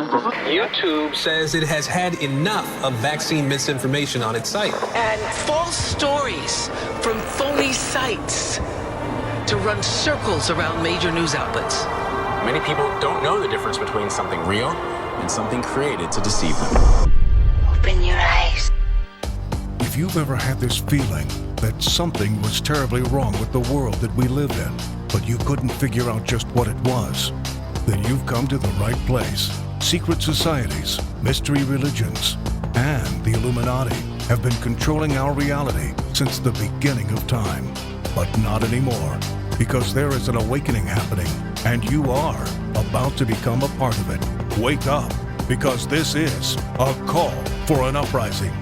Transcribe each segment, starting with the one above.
YouTube says it has had enough of vaccine misinformation on its site. And false stories from phony sites to run circles around major news outlets. Many people don't know the difference between something real and something created to deceive them. Open your eyes. If you've ever had this feeling that something was terribly wrong with the world that we live in, but you couldn't figure out just what it was, then you've come to the right place. Secret societies, mystery religions, and the Illuminati have been controlling our reality since the beginning of time. But not anymore, because there is an awakening happening, and you are about to become a part of it. Wake up, because this is a call for an uprising.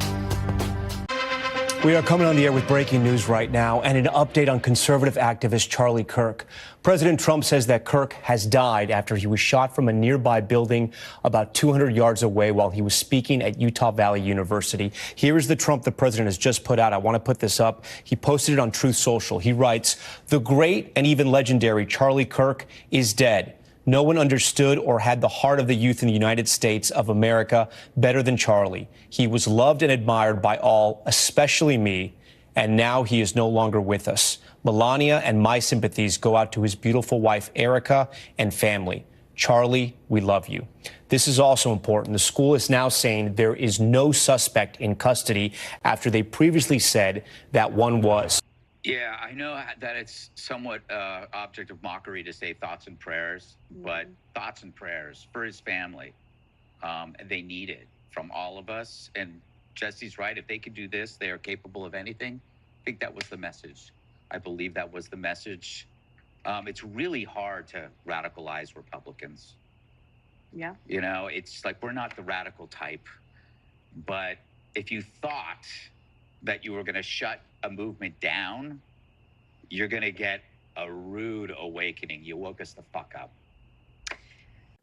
We are coming on the air with breaking news right now and an update on conservative activist Charlie Kirk. President Trump says that Kirk has died after he was shot from a nearby building about 200 yards away while he was speaking at Utah Valley University. Here is the Trump the president has just put out. I want to put this up. He posted it on Truth Social. He writes, "The great and even legendary Charlie Kirk is dead. No one understood or had the heart of the youth in the United States of America better than Charlie. He was loved and admired by all, especially me, and now he is no longer with us. Melania and my sympathies go out to his beautiful wife, Erica, and family. Charlie, we love you." This is also important. The school is now saying there is no suspect in custody after they previously said that one was. Yeah, I know that it's somewhat object of mockery to say thoughts and prayers, but thoughts and prayers for his family. They need it from all of us. And Jesse's right. If they could do this, they are capable of anything. I think that was the message. I believe that was the message. It's really hard to radicalize Republicans. Yeah. You know, it's like we're not the radical type. But if you thought that you were going to shut a movement down, you're going to get a rude awakening. You woke us the fuck up.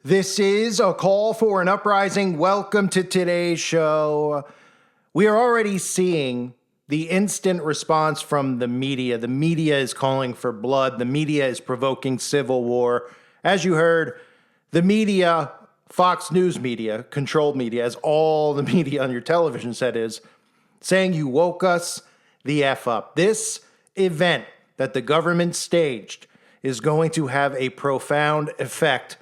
This is a call for an uprising. Welcome to today's show. We are already seeing the instant response from the media. The media is calling for blood. The media is provoking civil war. As you heard, the media, Fox News media, controlled media, as all the media on your television set is, saying you woke us the F up. This event that the government staged is going to have a profound effect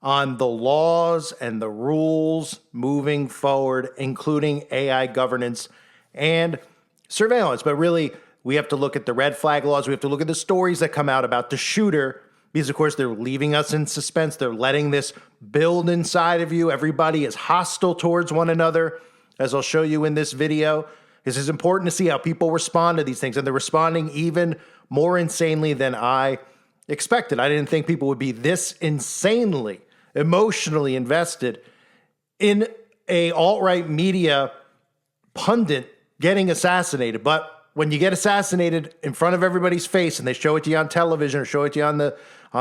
on the laws and the rules moving forward, including AI governance and surveillance. But really, we have to look at the red flag laws. We have to look at the stories that come out about the shooter, because, of course, they're leaving us in suspense. They're letting this build inside of you. Everybody is hostile towards one another, as I'll show you in this video. This is important to see how people respond to these things, and they're responding even more insanely than I expected. I didn't think people would be this insanely emotionally invested in a alt-right media pundit getting assassinated. But when you get assassinated in front of everybody's face and they show it to you on television or show it to you on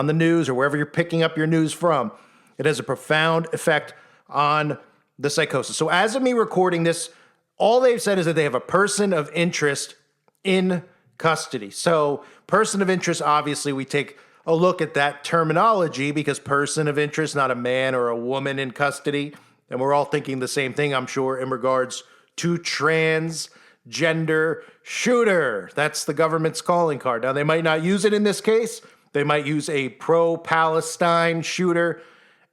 the news or wherever you're picking up your news from, it has a profound effect on the psychosis. So as of me recording this, all they've said is that they have a person of interest in custody. So person of interest, obviously, we take a look at that terminology because person of interest, not a man or a woman in custody. And we're all thinking the same thing, I'm sure, in regards to transgender shooter. That's the government's calling card. Now, they might not use it in this case. They might use a pro-Palestine shooter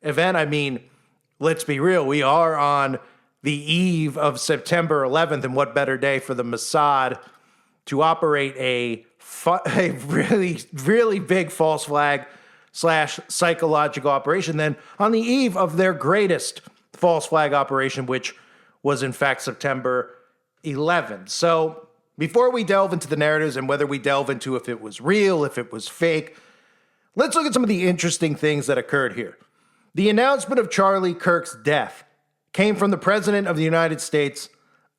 event. I mean, let's be real. We are on the eve of September 11th, and what better day for the Mossad to operate a really, really big false flag / psychological operation than on the eve of their greatest false flag operation, which was in fact September 11th. So before we delve into the narratives and whether we delve into if it was real, if it was fake, let's look at some of the interesting things that occurred here. The announcement of Charlie Kirk's death came from the President of the United States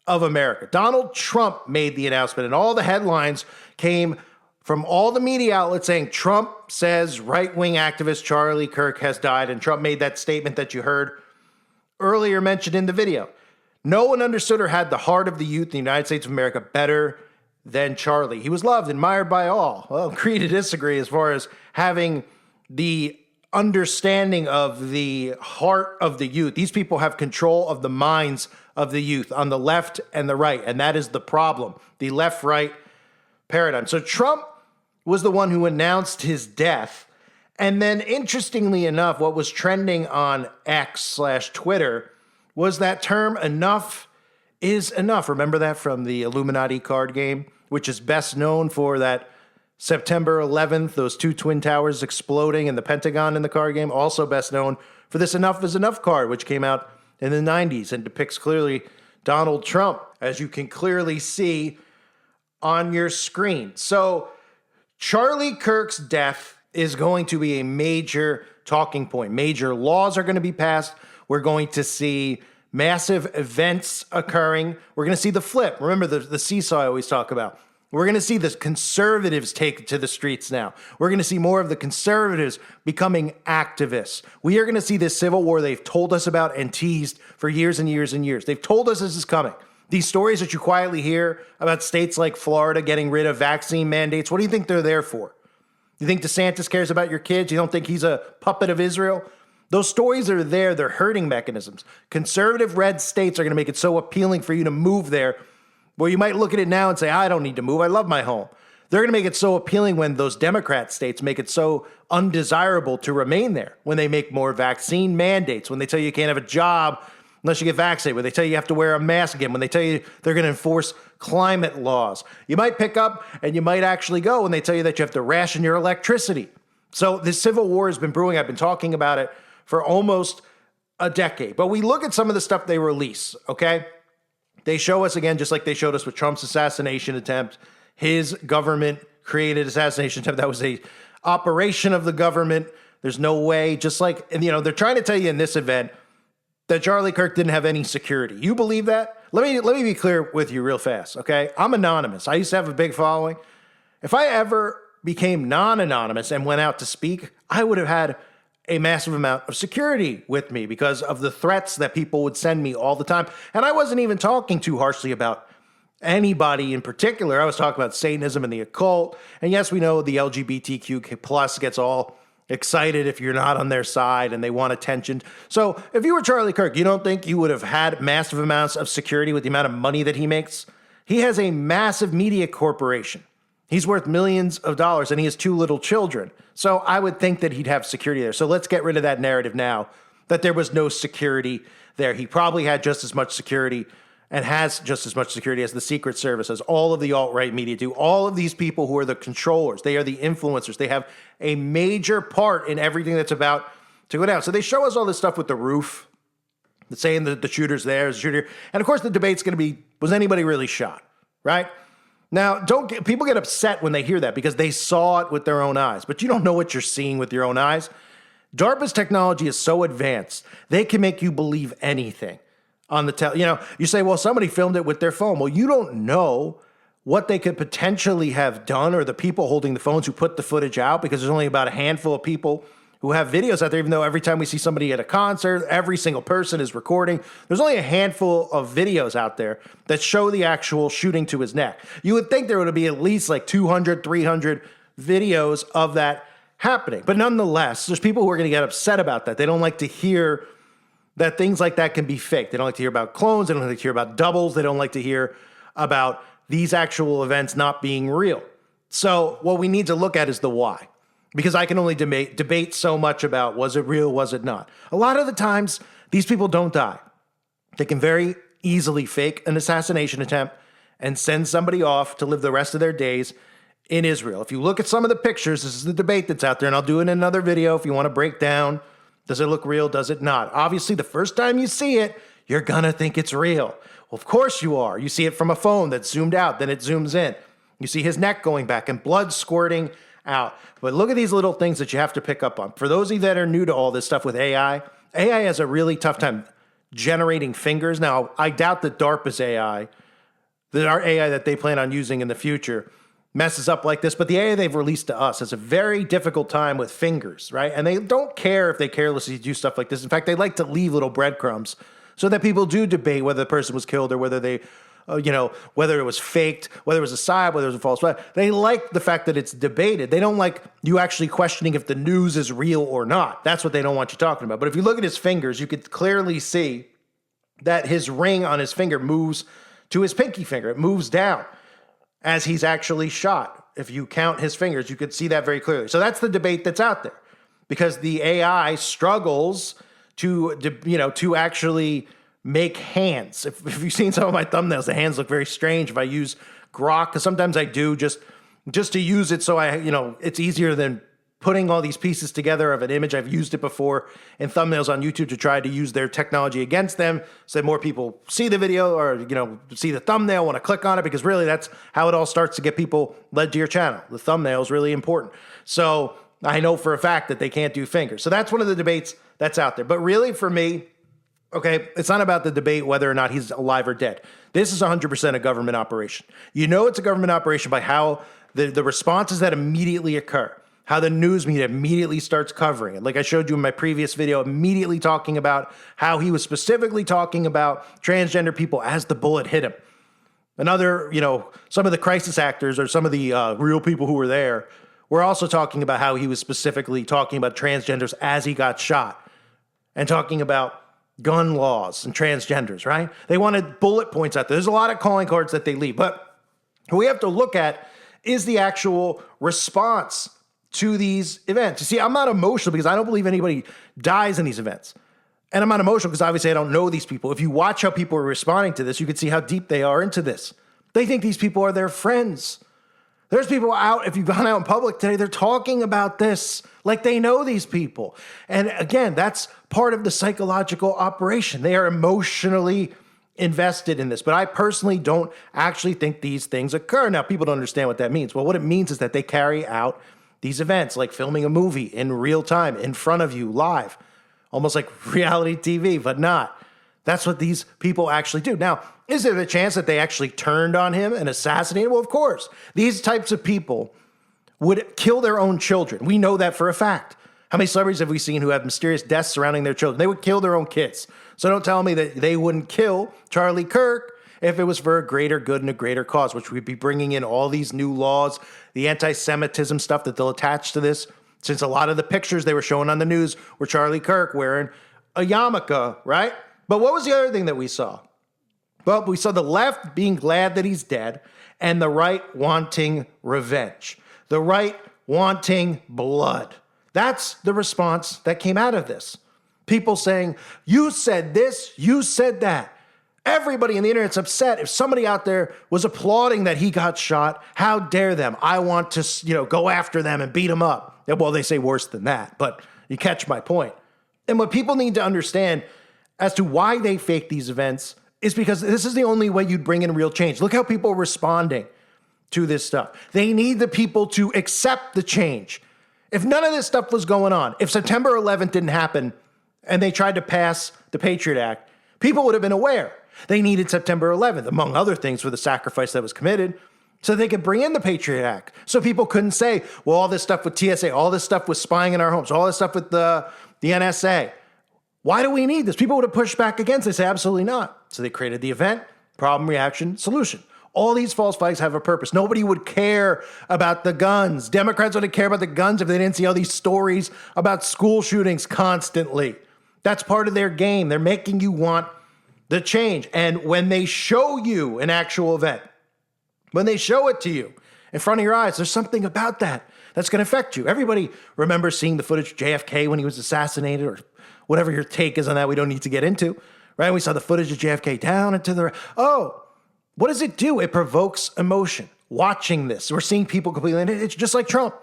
of America. Donald Trump made the announcement, and all the headlines came from all the media outlets saying Trump says right-wing activist Charlie Kirk has died, and Trump made that statement that you heard earlier mentioned in the video. No one understood or had the heart of the youth in the United States of America better than Charlie. He was loved, admired by all. Well, agree to disagree as far as having the understanding of the heart of the youth. These people have control of the minds of the youth on the left and the right, and that is the problem, the left-right paradigm. So Trump was the one who announced his death, and then interestingly enough, what was trending on X/Twitter was that term, enough is enough. Remember that from the Illuminati card game, which is best known for that September 11th, those two twin towers exploding and the Pentagon in the card game. Also best known for this enough is enough card, which came out in the 90s and depicts clearly Donald Trump, as you can clearly see on your screen. So Charlie Kirk's death is going to be a major talking point. Major laws are going to be passed. We're going to see massive events occurring. We're going to see the flip. Remember the seesaw I always talk about. We're going to see the conservatives take to the streets now. We're going to see more of the conservatives becoming activists. We are going to see this civil war they've told us about and teased for years and years and years. They've told us this is coming. These stories that you quietly hear about states like Florida getting rid of vaccine mandates, what do you think they're there for? You think DeSantis cares about your kids? You don't think he's a puppet of Israel? Those stories are there. They're hurting mechanisms. Conservative red states are going to make it so appealing for you to move there, where you might look at it now and say, I don't need to move. I love my home. They're going to make it so appealing when those Democrat states make it so undesirable to remain there, when they make more vaccine mandates, when they tell you you can't have a job unless you get vaccinated, when they tell you you have to wear a mask again, when they tell you they're going to enforce climate laws. You might pick up and you might actually go when they tell you that you have to ration your electricity. So this civil war has been brewing. I've been talking about it for almost a decade. But we look at some of the stuff they release, okay? They show us again, just like they showed us with Trump's assassination attempt, his government-created assassination attempt. That was a operation of the government. There's no way, just like, and they're trying to tell you in this event that Charlie Kirk didn't have any security. You believe that? Let me be clear with you real fast, okay? I'm anonymous. I used to have a big following. If I ever became non-anonymous and went out to speak, I would have had a massive amount of security with me because of the threats that people would send me all the time. And I wasn't even talking too harshly about anybody in particular. I was talking about Satanism and the occult. And yes, we know the LGBTQ plus gets all excited if you're not on their side and they want attention. So if you were Charlie Kirk, you don't think you would have had massive amounts of security with the amount of money that he makes? He has a massive media corporation. He's worth millions of dollars and he has two little children. So I would think that he'd have security there. So let's get rid of that narrative now that there was no security there. He probably had just as much security and has just as much security as the Secret Service, as all of the alt-right media do. All of these people who are the controllers, they are the influencers. They have a major part in everything that's about to go down. So they show us all this stuff with the roof, saying that the shooter's there, the shooter. And of course the debate's going to be, was anybody really shot, right? Now, people get upset when they hear that because they saw it with their own eyes, but you don't know what you're seeing with your own eyes. DARPA's technology is so advanced, they can make you believe anything on the you say, well, somebody filmed it with their phone. Well, you don't know what they could potentially have done, or the people holding the phones who put the footage out, because there's only about a handful of people who have videos out there, even though every time we see somebody at a concert, every single person is recording. There's only a handful of videos out there that show the actual shooting to his neck. You would think there would be at least like 200, 300 videos of that happening. But nonetheless, there's people who are going to get upset about that. They don't like to hear that things like that can be fake. They don't like to hear about clones. They don't like to hear about doubles. They don't like to hear about these actual events not being real. So what we need to look at is the why. Because I can only debate so much about, was it real, was it not? A lot of the times, these people don't die. They can very easily fake an assassination attempt and send somebody off to live the rest of their days in Israel. If you look at some of the pictures, this is the debate that's out there, and I'll do it in another video if you want to break down, does it look real, does it not? Obviously, the first time you see it, you're going to think it's real. Well, of course you are. You see it from a phone that's zoomed out, then it zooms in. You see his neck going back and blood squirting out. But look at these little things that you have to pick up on. For those of you that are new to all this stuff with AI has a really tough time generating fingers. Now, I doubt that DARPA's AI, that our AI that they plan on using in the future, messes up like this, but the AI they've released to us has a very difficult time with fingers, right? And they don't care if they carelessly do stuff like this. In fact, they like to leave little breadcrumbs so that people do debate whether the person was killed or whether they whether it was faked, whether it was a psyop, whether it was a false flag. They like the fact that it's debated. They don't like you actually questioning if the news is real or not. That's what they don't want you talking about. But if you look at his fingers, you could clearly see that his ring on his finger moves to his pinky finger. It moves down as he's actually shot. If you count his fingers, you could see that very clearly. So that's the debate that's out there, because the AI struggles to actually make hands. If you've seen some of my thumbnails, the hands look very strange if I use Grok, because sometimes I do just to use it so it's easier than putting all these pieces together of an image. I've used it before in thumbnails on YouTube to try to use their technology against them so that more people see the video or, see the thumbnail, want to click on it, because really that's how it all starts to get people led to your channel. The thumbnail is really important. So I know for a fact that they can't do fingers. So that's one of the debates that's out there. But really for me, okay, it's not about the debate whether or not he's alive or dead. This is 100% a government operation. You know it's a government operation by how the responses that immediately occur, how the news media immediately starts covering it. Like I showed you in my previous video, immediately talking about how he was specifically talking about transgender people as the bullet hit him. Another, some of the crisis actors or some of the real people who were there were also talking about how he was specifically talking about transgenders as he got shot and talking about gun laws and transgenders, right? They wanted bullet points out there. There's a lot of calling cards that they leave, but what we have to look at is the actual response to these events. You see, I'm not emotional because I don't believe anybody dies in these events. And I'm not emotional because obviously I don't know these people. If you watch how people are responding to this, you can see how deep they are into this. They think these people are their friends. There's people out, if you've gone out in public today, they're talking about this like they know these people. And again, that's part of the psychological operation. They are emotionally invested in this. But I personally don't actually think these things occur. Now, people don't understand what that means. Well, what it means is that they carry out these events, like filming a movie in real time, in front of you, live, almost like reality TV, but not. That's what these people actually do. Now, is there a chance that they actually turned on him and assassinated? Well, of course. These types of people would kill their own children. We know that for a fact. How many celebrities have we seen who have mysterious deaths surrounding their children? They would kill their own kids. So don't tell me that they wouldn't kill Charlie Kirk if it was for a greater good and a greater cause, which we'd be bringing in all these new laws, the anti-Semitism stuff that they'll attach to this, since a lot of the pictures they were showing on the news were Charlie Kirk wearing a yarmulke, right? But what was the other thing that we saw? Well, we saw the left being glad that he's dead and the right wanting revenge, the right wanting blood. That's the response that came out of this. People saying, you said this, you said that. Everybody in the internet's upset. If somebody out there was applauding that he got shot, how dare them? I want to, go after them and beat them up. Well, they say worse than that, but you catch my point. And what people need to understand as to why they fake these events is because this is the only way you'd bring in real change. Look how people are responding to this stuff. They need the people to accept the change. If none of this stuff was going on, if September 11th didn't happen and they tried to pass the Patriot Act, people would have been aware. They needed September 11th, among other things, for the sacrifice that was committed, so they could bring in the Patriot Act. So people couldn't say, well, all this stuff with TSA, all this stuff with spying in our homes, all this stuff with the NSA. Why do we need this? People would have pushed back against it. They say, absolutely not. So they created the event, problem, reaction, solution. All these false flags have a purpose. Nobody would care about the guns. Democrats wouldn't care about the guns if they didn't see all these stories about school shootings constantly. That's part of their game. They're making you want the change. And when they show you an actual event, when they show it to you in front of your eyes, there's something about that that's going to affect you. Everybody remembers seeing the footage of JFK when he was assassinated, or whatever your take is on that. We don't need to get into, right? We saw the footage of JFK down and to the right. Oh, what does it do? It provokes emotion. Watching this, we're seeing people completely, it's just like Trump.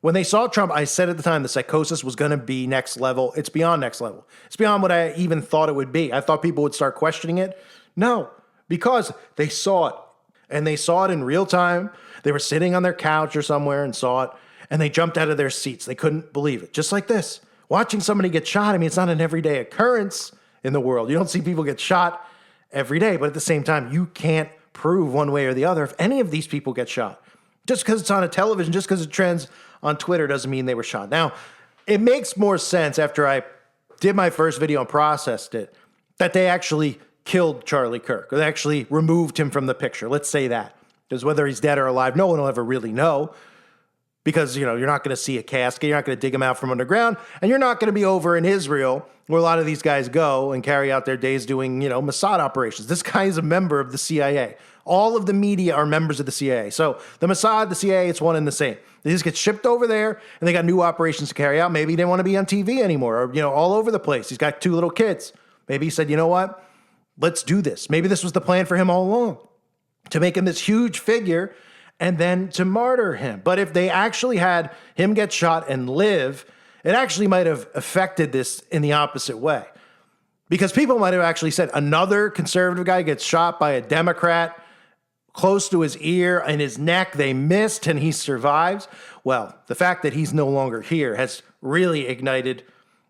When they saw Trump, I said at the time the psychosis was going to be next level. It's beyond next level. It's beyond what I even thought it would be. I thought people would start questioning it. No, because they saw it, and they saw it in real time. They were sitting on their couch or somewhere and saw it, and they jumped out of their seats. They couldn't believe it. Just like this. Watching somebody get shot, I mean, it's not an everyday occurrence in the world. You don't see people get shot every day, but at the same time, you can't prove one way or the other if any of these people get shot. Just because it's on a television, just because it trends on Twitter doesn't mean they were shot. Now, it makes more sense after I did my first video and processed it that they actually killed Charlie Kirk, or they actually removed him from the picture. Let's say that. Because whether he's dead or alive, no one will ever really know. Because, you're not going to see a casket. You're not going to dig him out from underground. And you're not going to be over in Israel, where a lot of these guys go and carry out their days doing, Mossad operations. This guy is a member of the CIA. All of the media are members of the CIA. So the Mossad, the CIA, it's one and the same. They just get shipped over there, and they got new operations to carry out. Maybe he didn't want to be on TV anymore, or, all over the place. He's got 2 little kids. Maybe he said, you know what? Let's do this. Maybe this was the plan for him all along, to make him this huge figure and then to martyr him. But if they actually had him get shot and live, it actually might have affected this in the opposite way. Because people might have actually said, another conservative guy gets shot by a Democrat close to his ear and his neck, they missed, and he survives. Well, the fact that he's no longer here has really ignited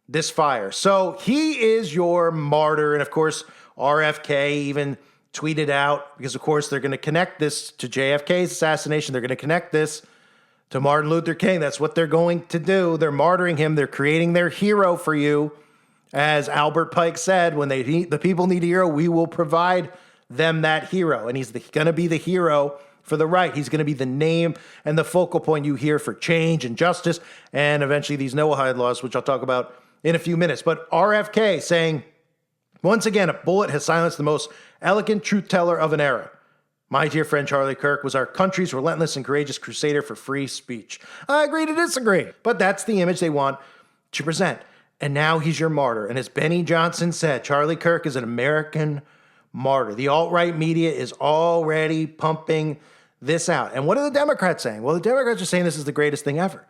this fire. So he is your martyr. And of course, RFK even tweeted out, because of course they're going to connect this to JFK's assassination. They're going to connect this to Martin Luther King. That's what they're going to do. They're martyring him. They're creating their hero for you. As Albert Pike said, when the people need a hero, we will provide them that hero. And he's going to be the hero for the right. He's going to be the name and the focal point you hear for change and justice, and eventually these Noahide laws, which I'll talk about in a few minutes. But RFK saying, once again, a bullet has silenced the most elegant truth teller of an era. My dear friend Charlie Kirk was our country's relentless and courageous crusader for free speech. I agree to disagree, but that's the image they want to present. And now he's your martyr. And as Benny Johnson said, Charlie Kirk is an American martyr. The alt-right media is already pumping this out. And what are the Democrats saying? Well, the Democrats are saying this is the greatest thing ever.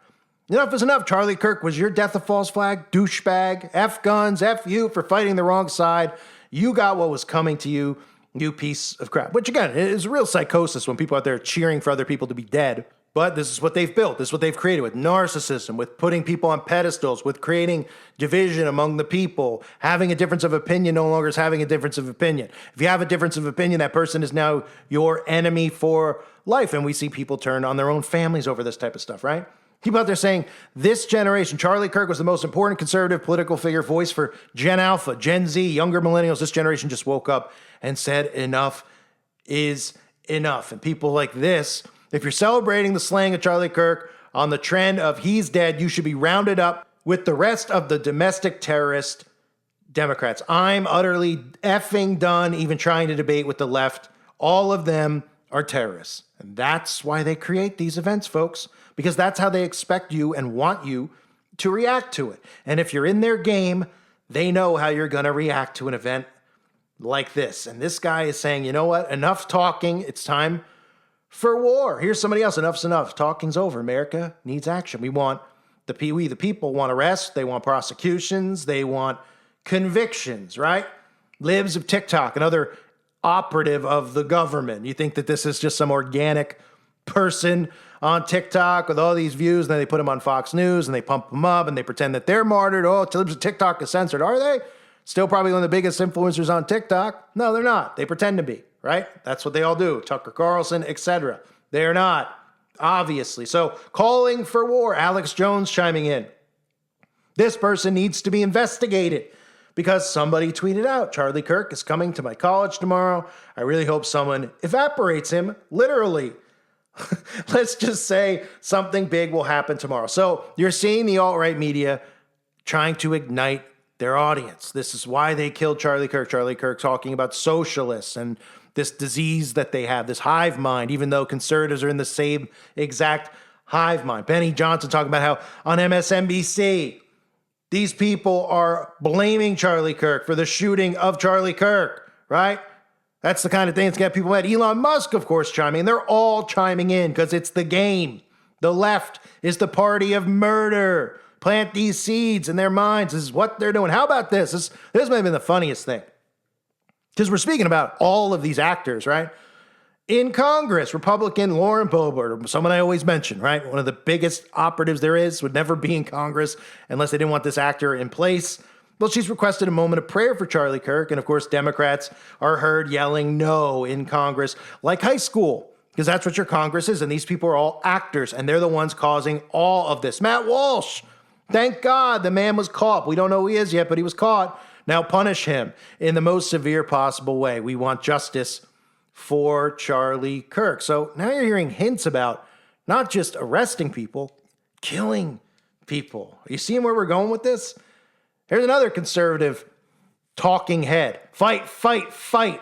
Enough is enough. Charlie Kirk was your death of false flag, douchebag, F guns, F you for fighting the wrong side. You got what was coming to you, you piece of crap. Which again, is real psychosis when people out there are cheering for other people to be dead. But this is what they've built. This is what they've created with narcissism, with putting people on pedestals, with creating division among the people. Having a difference of opinion no longer is having a difference of opinion. If you have a difference of opinion, that person is now your enemy for life. And we see people turn on their own families over this type of stuff, right? People out there saying this generation, Charlie Kirk was the most important conservative political figure, voice for Gen Alpha, Gen Z, younger millennials. This generation just woke up and said enough is enough. And people like this, if you're celebrating the slaying of Charlie Kirk on the trend of he's dead, you should be rounded up with the rest of the domestic terrorist Democrats. I'm utterly effing done even trying to debate with the left. All of them are terrorists. And that's why they create these events, folks, because that's how they expect you and want you to react to it. And if you're in their game, they know how you're going to react to an event like this. And this guy is saying, you know what? Enough talking. It's time for war. Here's somebody else. Enough's enough. Talking's over. America needs action. We the people want arrests. They want prosecutions. They want convictions, right? Libs of TikTok, another operative of the government. You think that this is just some organic person on TikTok with all these views, and then they put them on Fox News and they pump them up and they pretend that they're martyred. Oh, Libs of TikTok is censored. Are they? Still probably one of the biggest influencers on TikTok? No, they're not. They pretend to be, right? That's what they all do. Tucker Carlson, etc. They're not, obviously. So calling for war, Alex Jones chiming in. This person needs to be investigated because somebody tweeted out, Charlie Kirk is coming to my college tomorrow. I really hope someone evaporates him, literally. Let's just say something big will happen tomorrow. So you're seeing the alt-right media trying to ignite their audience. This is why they killed Charlie Kirk. Charlie Kirk talking about socialists and this disease that they have, this hive mind, even though conservatives are in the same exact hive mind. Benny Johnson talking about how on MSNBC, these people are blaming Charlie Kirk for the shooting of Charlie Kirk, right? That's the kind of thing that's got people mad. Elon Musk, of course, chiming in. They're all chiming in because it's the game. The left is the party of murder. Plant these seeds in their minds. This is what they're doing. How about this? This might have been the funniest thing. Because we're speaking about all of these actors, right? In Congress, Republican Lauren Boebert, someone I always mention, right? One of the biggest operatives there is, would never be in Congress unless they didn't want this actor in place. Well, she's requested a moment of prayer for Charlie Kirk. And of course, Democrats are heard yelling no in Congress, like high school, because that's what your Congress is. And these people are all actors, and they're the ones causing all of this. Matt Walsh, thank God the man was caught. We don't know who he is yet, but he was caught Now punish him in the most severe possible way. We want justice for Charlie Kirk. So now you're hearing hints about not just arresting people, killing people. Are you seeing where we're going with this? Here's another conservative talking head. Fight, fight, fight.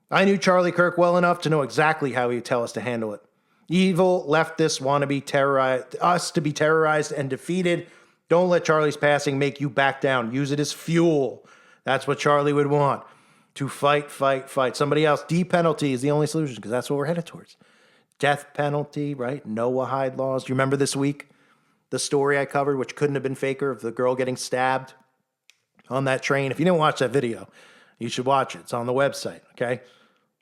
I knew Charlie Kirk well enough to know exactly how he would tell us to handle it. Evil leftists want to be us to be terrorized and defeated. Don't let Charlie's passing make you back down. Use it as fuel. That's what Charlie would want. To fight, fight, fight. Somebody else. Death penalty is the only solution because that's what we're headed towards. Death penalty, right? Noahide laws. Do you remember this week the story I covered, which couldn't have been faker, of the girl getting stabbed on that train? If you didn't watch that video, you should watch it. It's on the website, okay?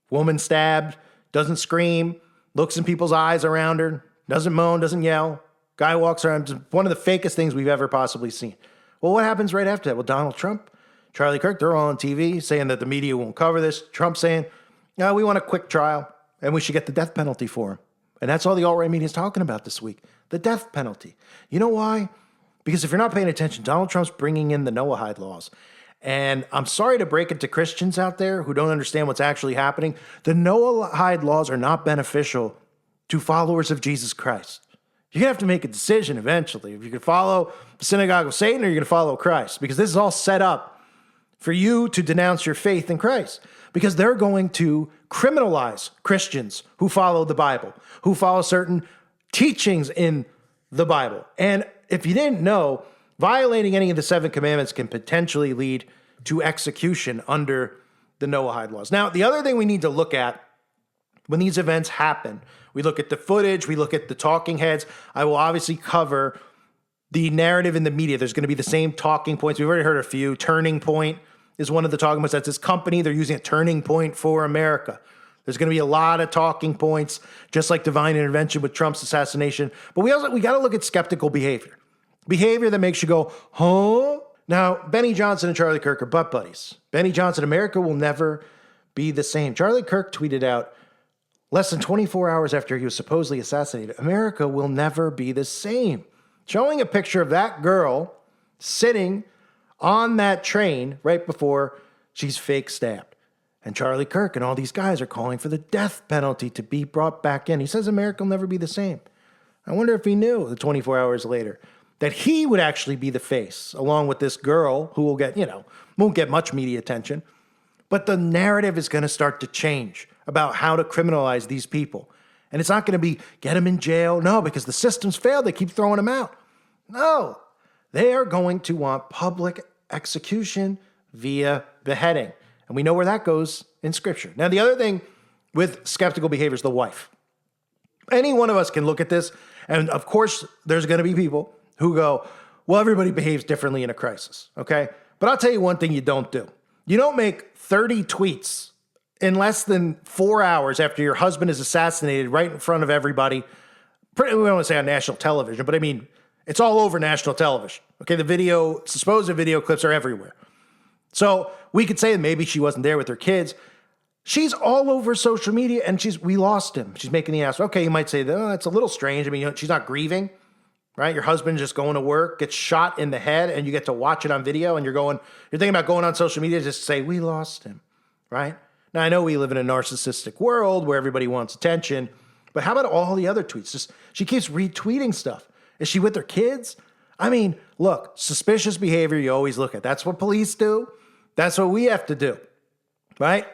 Woman stabbed, doesn't scream, looks in people's eyes around her, doesn't moan, doesn't yell. Guy walks around. Just one of the fakest things we've ever possibly seen. Well, what happens right after that? Well, Donald Trump, Charlie Kirk, they're all on TV saying that the media won't cover this. Trump saying, no, we want a quick trial and we should get the death penalty for him. And that's all the alt-right media is talking about this week, the death penalty. You know why? Because if you're not paying attention, Donald Trump's bringing in the Noahide laws. And I'm sorry to break it to Christians out there who don't understand what's actually happening. The Noahide laws are not beneficial to followers of Jesus Christ. You're going to have to make a decision eventually. If you can follow the synagogue of Satan or you're going to follow Christ. Because this is all set up for you to denounce your faith in Christ. Because they're going to criminalize Christians who follow the Bible, who follow certain teachings in the Bible. And if you didn't know, violating any of the 7 commandments can potentially lead to execution under the Noahide laws. Now, the other thing we need to look at when these events happen, we look at the footage, we look at the talking heads. I will obviously cover the narrative in the media. There's going to be the same talking points. We've already heard a few. Turning Point is one of the talking points. That's this company. They're using a turning point for America. There's going to be a lot of talking points, just like divine intervention with Trump's assassination. But we got to look at skeptical behavior. Behavior that makes you go, huh? Now, Benny Johnson and Charlie Kirk are butt buddies. Benny Johnson, America will never be the same. Charlie Kirk tweeted out less than 24 hours after he was supposedly assassinated, America will never be the same. Showing a picture of that girl sitting on that train right before she's fake stabbed. And Charlie Kirk and all these guys are calling for the death penalty to be brought back in. He says America will never be the same. I wonder if he knew the 24 hours later that he would actually be the face, along with this girl who will get, won't get much media attention. But the narrative is going to start to change about how to criminalize these people. And it's not going to be get them in jail. No, because the system's failed. They keep throwing them out. No, they are going to want public execution via beheading. And we know where that goes in Scripture. Now, the other thing with skeptical behavior is the wife. Any one of us can look at this, and of course, there's going to be people who go, well, everybody behaves differently in a crisis, okay? But I'll tell you one thing you don't do. You don't make 30 tweets in less than 4 hours after your husband is assassinated right in front of everybody. We don't want to say on national television, but I mean, it's all over national television, okay? The supposed video clips are everywhere. So we could say that maybe she wasn't there with her kids. She's all over social media, and we lost him. She's making the ass. Okay, you might say, oh, that's a little strange. I mean, she's not grieving. Right? Your husband just going to work, gets shot in the head, and you get to watch it on video, and you're thinking about going on social media just to say, we lost him, right? Now, I know we live in a narcissistic world where everybody wants attention, but how about all the other tweets? She keeps retweeting stuff. Is she with her kids? I mean, look, suspicious behavior you always look at. That's what police do. That's what we have to do, right?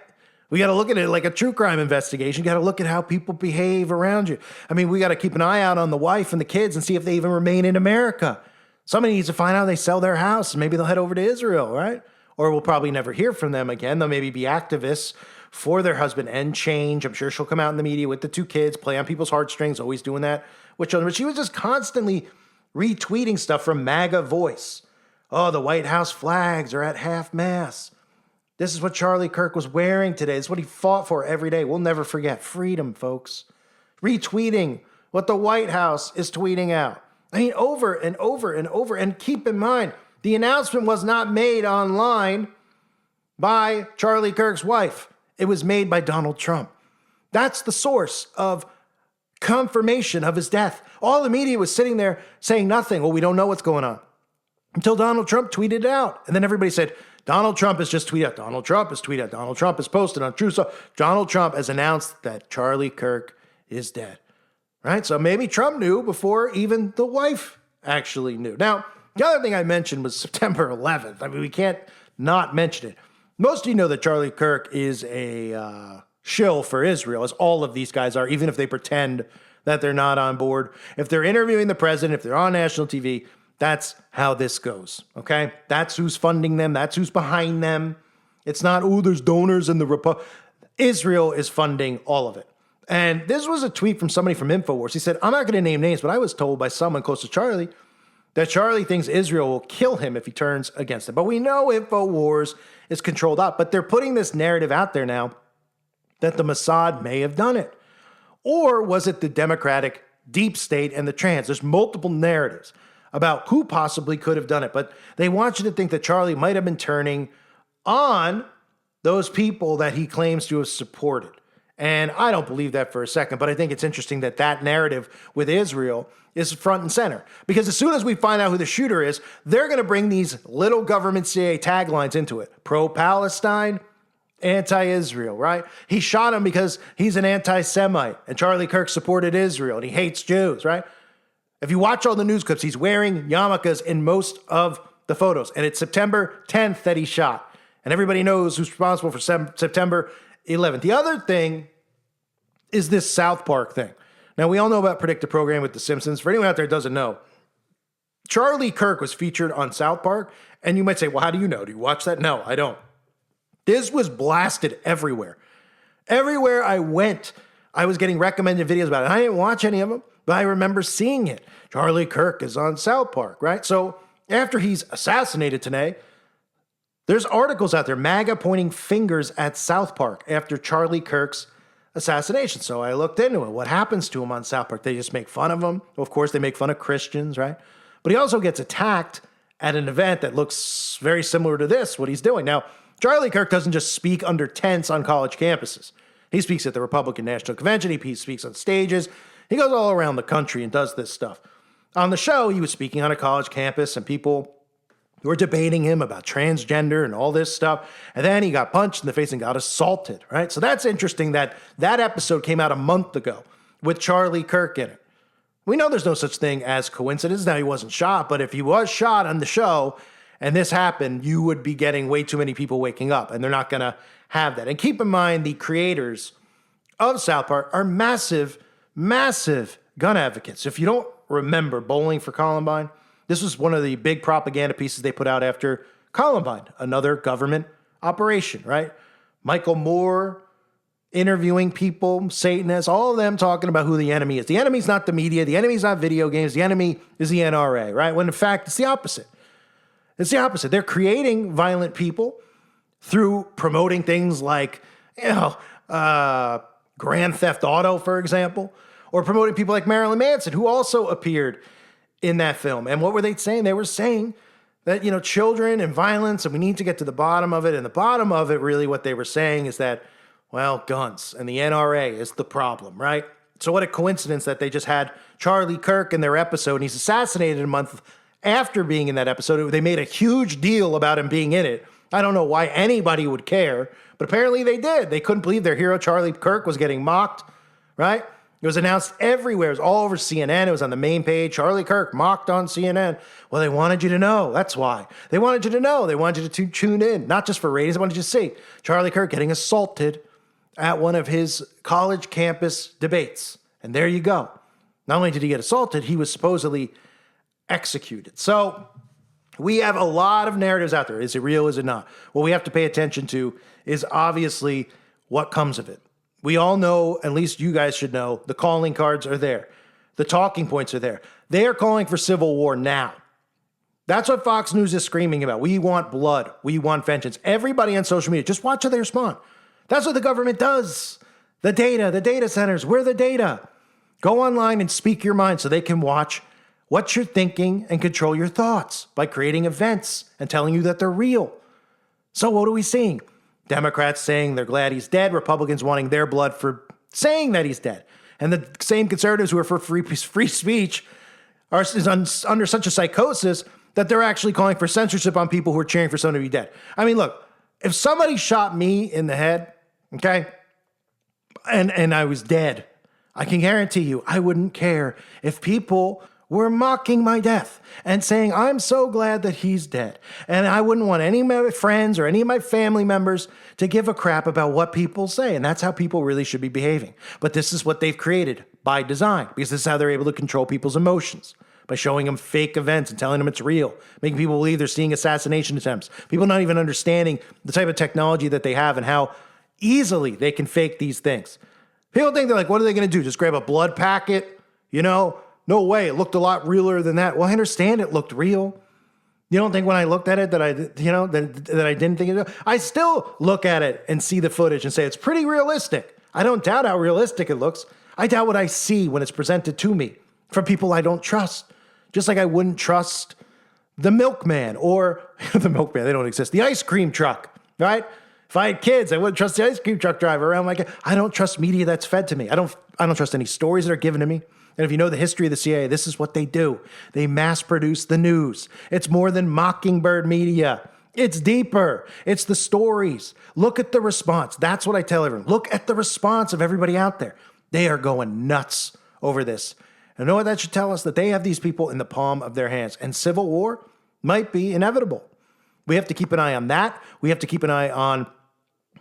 We got to look at it like a true crime investigation. You got to look at how people behave around you. I mean, we got to keep an eye out on the wife and the kids and see if they even remain in America. Somebody needs to find out they sell their house and maybe they'll head over to Israel, right? Or we'll probably never hear from them again. They'll maybe be activists for their husband and change. I'm sure she'll come out in the media with the 2 kids, play on people's heartstrings, always doing that with children. But she was just constantly retweeting stuff from MAGA Voice. Oh, the White House flags are at half-mast. This is what Charlie Kirk was wearing today. This is what he fought for every day. We'll never forget. Freedom, folks. Retweeting what the White House is tweeting out. I mean, over and over and over. And keep in mind, the announcement was not made online by Charlie Kirk's wife. It was made by Donald Trump. That's the source of confirmation of his death. All the media was sitting there saying nothing. Well, we don't know what's going on. Until Donald Trump tweeted it out. And then everybody said, Donald Trump has just tweeted out. Donald Trump has tweeted out. Donald Trump has posted on True. So Donald Trump has announced that Charlie Kirk is dead. Right? So maybe Trump knew before even the wife actually knew. Now, the other thing I mentioned was September 11th. I mean, we can't not mention it. Most of you know that Charlie Kirk is a shill for Israel, as all of these guys are, even if they pretend that they're not on board. If they're interviewing the president, if they're on national TV, that's how this goes, okay? That's who's funding them. That's who's behind them. It's not, oh, there's donors in the Israel is funding all of it. And this was a tweet from somebody from InfoWars. He said, I'm not going to name names, but I was told by someone close to Charlie that Charlie thinks Israel will kill him if he turns against it. But we know InfoWars is controlled up. But they're putting this narrative out there now that the Mossad may have done it. Or was it the Democratic deep state and the trans? There's multiple narratives about who possibly could have done it. But they want you to think that Charlie might have been turning on those people that he claims to have supported. And I don't believe that for a second, but I think it's interesting that that narrative with Israel is front and center. Because as soon as we find out who the shooter is, they're going to bring these little government CIA taglines into it. Pro-Palestine, anti-Israel, right? He shot him because he's an anti-Semite, and Charlie Kirk supported Israel, and he hates Jews, right? If you watch all the news clips, he's wearing yarmulkes in most of the photos, and it's September 10th that he shot. And everybody knows who's responsible for September 11th. The other thing is this South Park thing. Now, we all know about Predictive Programming with The Simpsons. For anyone out there who doesn't know, Charlie Kirk was featured on South Park, and you might say, well, how do you know? Do you watch that? No, I don't. This was blasted everywhere. Everywhere I went, I was getting recommended videos about it. I didn't watch any of them, but I remember seeing it. Charlie Kirk is on South Park, right? So after he's assassinated today, there's articles out there, MAGA pointing fingers at South Park after Charlie Kirk's assassination. So I looked into it. What happens to him on South Park? They just make fun of him. Of course, they make fun of Christians, right? But he also gets attacked at an event that looks very similar to this, what he's doing. Now, Charlie Kirk doesn't just speak under tents on college campuses. He speaks at the Republican National Convention. He speaks on stages. He goes all around the country and does this stuff. On the show, he was speaking on a college campus, and people were debating him about transgender and all this stuff. And then he got punched in the face and got assaulted, right? So that's interesting that that episode came out a month ago with Charlie Kirk in it. We know there's no such thing as coincidence. Now, he wasn't shot, but if he was shot on the show and this happened, you would be getting way too many people waking up, and they're not going to have that. And keep in mind, the creators of South Park are massive, massive gun advocates. If you don't remember Bowling for Columbine, this was one of the big propaganda pieces they put out after Columbine, another government operation, right? Michael Moore interviewing people, Satanists, all of them talking about who the enemy is. The enemy's not the media. The enemy's not video games. The enemy is the NRA, right? When in fact, it's the opposite. It's the opposite. They're creating violent people through promoting things like, Grand Theft Auto, for example, or promoting people like Marilyn Manson, who also appeared in that film. And what were they saying? They were saying that, children and violence, and we need to get to the bottom of it. And the bottom of it, really, what they were saying is that, well, guns and the NRA is the problem, right? So what a coincidence that they just had Charlie Kirk in their episode, and he's assassinated a month after being in that episode. They made a huge deal about him being in it. I don't know why anybody would care, but apparently they did. They couldn't believe their hero, Charlie Kirk, was getting mocked, right? It was announced everywhere. It was all over CNN. It was on the main page. Charlie Kirk mocked on CNN. Well, they wanted you to know. That's why. They wanted you to know. They wanted you to tune in, not just for ratings. They wanted you to see Charlie Kirk getting assaulted at one of his college campus debates. And there you go. Not only did he get assaulted, he was supposedly executed. So we have a lot of narratives out there. Is it real? Is it not? What we have to pay attention to is obviously what comes of it. We all know, at least you guys should know, the calling cards are there. The talking points are there. They are calling for civil war now. That's what Fox News is screaming about. We want blood. We want vengeance. Everybody on social media, just watch how they respond. That's what the government does. The data centers, we're the data. Go online and speak your mind so they can watch what you're thinking and control your thoughts by creating events and telling you that they're real. So what are we seeing? Democrats saying they're glad he's dead. Republicans wanting their blood for saying that he's dead. And the same conservatives who are for free speech are under such a psychosis that they're actually calling for censorship on people who are cheering for someone to be dead. I mean, look, if somebody shot me in the head, okay, and I was dead, I can guarantee you I wouldn't care if people were mocking my death and saying, I'm so glad that he's dead. And I wouldn't want any of my friends or any of my family members to give a crap about what people say. And that's how people really should be behaving. But this is what they've created by design, because this is how they're able to control people's emotions, by showing them fake events and telling them it's real, making people believe they're seeing assassination attempts, people not even understanding the type of technology that they have and how easily they can fake these things. People think they're like, what are they going to do? Just grab a blood packet? You know, no way. It looked a lot realer than that. Well, I understand it looked real. You don't think when I looked at it that I didn't think it? I still look at it and see the footage and say it's pretty realistic. I don't doubt how realistic it looks. I doubt what I see when it's presented to me from people I don't trust. Just like I wouldn't trust the milkman or the milkman, they don't exist. The ice cream truck, right? If I had kids, I wouldn't trust the ice cream truck driver around my kid. I don't trust media that's fed to me. I don't trust any stories that are given to me. And if you know the history of the CIA, this is what they do. They mass produce the news. It's more than mockingbird media. It's deeper. It's the stories. Look at the response. That's what I tell everyone. Look at the response of everybody out there. They are going nuts over this. And you know what that should tell us? That they have these people in the palm of their hands. And civil war might be inevitable. We have to keep an eye on that. We have to keep an eye on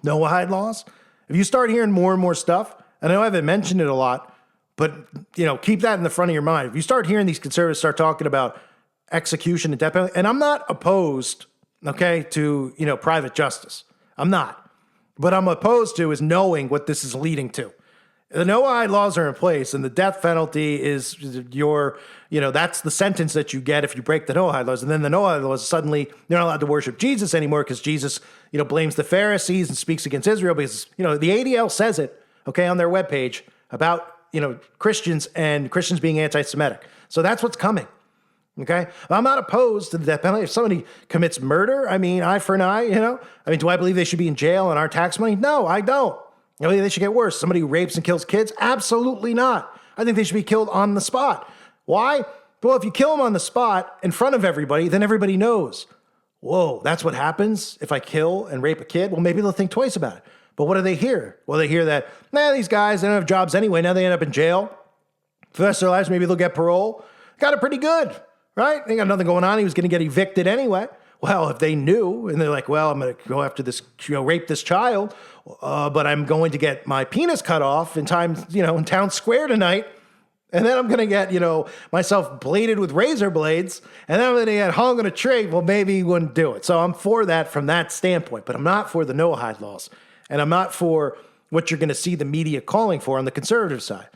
Noahide laws. If you start hearing more and more stuff, and I know I haven't mentioned it a lot, but keep that in the front of your mind. If you start hearing these conservatives start talking about execution and death penalty, and I'm not opposed, okay, to private justice. I'm not. What I'm opposed to is knowing what this is leading to. The Noahide laws are in place, and the death penalty is that's the sentence that you get if you break the Noahide laws. And then the Noahide laws, suddenly you're not allowed to worship Jesus anymore because Jesus, blames the Pharisees and speaks against Israel because, the ADL says it, okay, on their webpage about, Christians and Christians being anti-Semitic. So that's what's coming, okay? I'm not opposed to the death penalty. If somebody commits murder, eye for an eye, do I believe they should be in jail on our tax money? No, I don't. I believe they should get worse. Somebody who rapes and kills kids? Absolutely not. I think they should be killed on the spot. Why? Well, if you kill them on the spot in front of everybody, then everybody knows. Whoa, that's what happens if I kill and rape a kid? Well, maybe they'll think twice about it. But what do they hear? Well, they hear that, these guys, they don't have jobs anyway. Now they end up in jail. For the rest of their lives, maybe they'll get parole. Got it pretty good, right? They got nothing going on. He was going to get evicted anyway. Well, if they knew, and they're like, well, I'm going to go after this, rape this child, but I'm going to get my penis cut off in town square tonight, and then I'm going to get, myself bladed with razor blades, and then I'm going to get hung on a tree. Well, maybe he wouldn't do it. So I'm for that from that standpoint, but I'm not for the Noahide laws, and I'm not for what you're going to see the media calling for on the conservative side.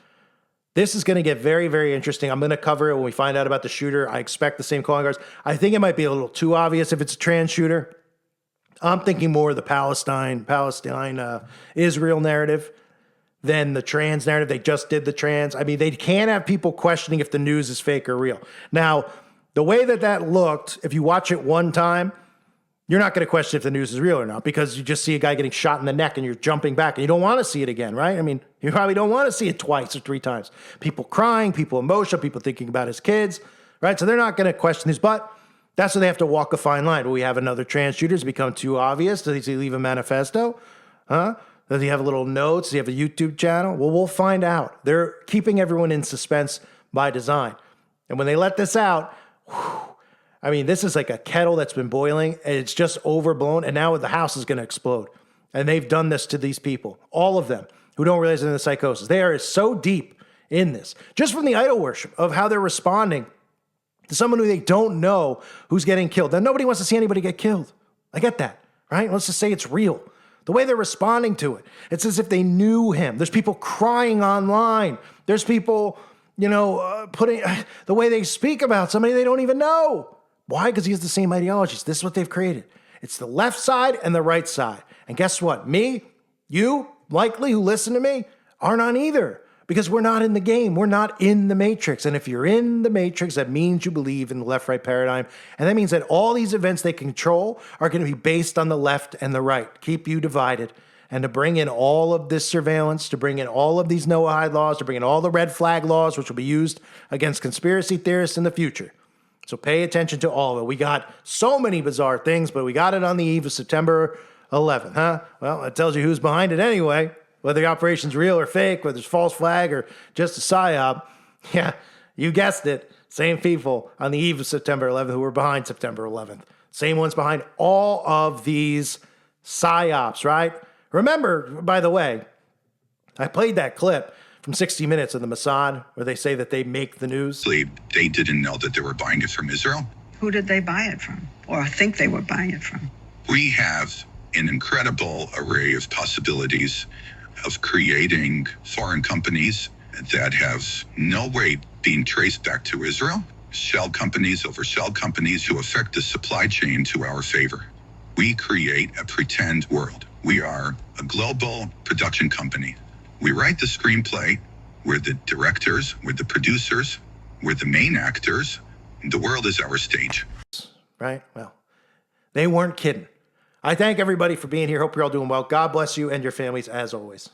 This is going to get very, very interesting. I'm going to cover it when we find out about the shooter. I expect the same calling cards. I think it might be a little too obvious if it's a trans shooter. I'm thinking more of the Palestine, Israel narrative than the trans narrative. They just did the trans. They can't have people questioning if the news is fake or real. Now, the way that looked, if you watch it one time, you're not going to question if the news is real or not because you just see a guy getting shot in the neck and you're jumping back and you don't want to see it again, right? You probably don't want to see it twice or three times. People crying, people emotional, people thinking about his kids, right? So they're not going to question this, but that's where they have to walk a fine line. Will we have another trans shooter? Does it become too obvious? Does he leave a manifesto? Does he have little notes? Does he have a YouTube channel? Well, we'll find out. They're keeping everyone in suspense by design. And when they let this out, this is like a kettle that's been boiling and it's just overblown. And now the house is going to explode. And they've done this to these people, all of them who don't realize they're in the psychosis. They are so deep in this, just from the idol worship of how they're responding to someone who they don't know who's getting killed. Now, nobody wants to see anybody get killed. I get that, right? Let's just say it's real. The way they're responding to it, it's as if they knew him. There's people crying online. There's people, putting the way they speak about somebody they don't even know. Why? Because he has the same ideologies. This is what they've created. It's the left side and the right side. And guess what? Me, you, likely, who listen to me, aren't on either. Because we're not in the game. We're not in the matrix. And if you're in the matrix, that means you believe in the left-right paradigm. And that means that all these events they control are going to be based on the left and the right. Keep you divided. And to bring in all of this surveillance, to bring in all of these Noahide laws, to bring in all the red flag laws, which will be used against conspiracy theorists in the future. So pay attention to all of it. We got so many bizarre things, but we got it on the eve of September 11th, huh? Well, it tells you who's behind it anyway, whether the operation's real or fake, whether it's false flag or just a psyop. Yeah, you guessed it. Same people on the eve of September 11th who were behind September 11th. Same ones behind all of these psyops, right? Remember, by the way, I played that clip from 60 Minutes of the Mossad where they say that they make the news. They didn't know that they were buying it from Israel. Who did they buy it from, or think they were buying it from? We have an incredible array of possibilities of creating foreign companies that have no way being traced back to Israel. Shell companies over shell companies who affect the supply chain to our favor. We create a pretend world. We are a global production company. We write the screenplay. We're the directors. We're the producers. We're the main actors. The world is our stage. Right? Well, they weren't kidding. I thank everybody for being here. Hope you're all doing well. God bless you and your families as always.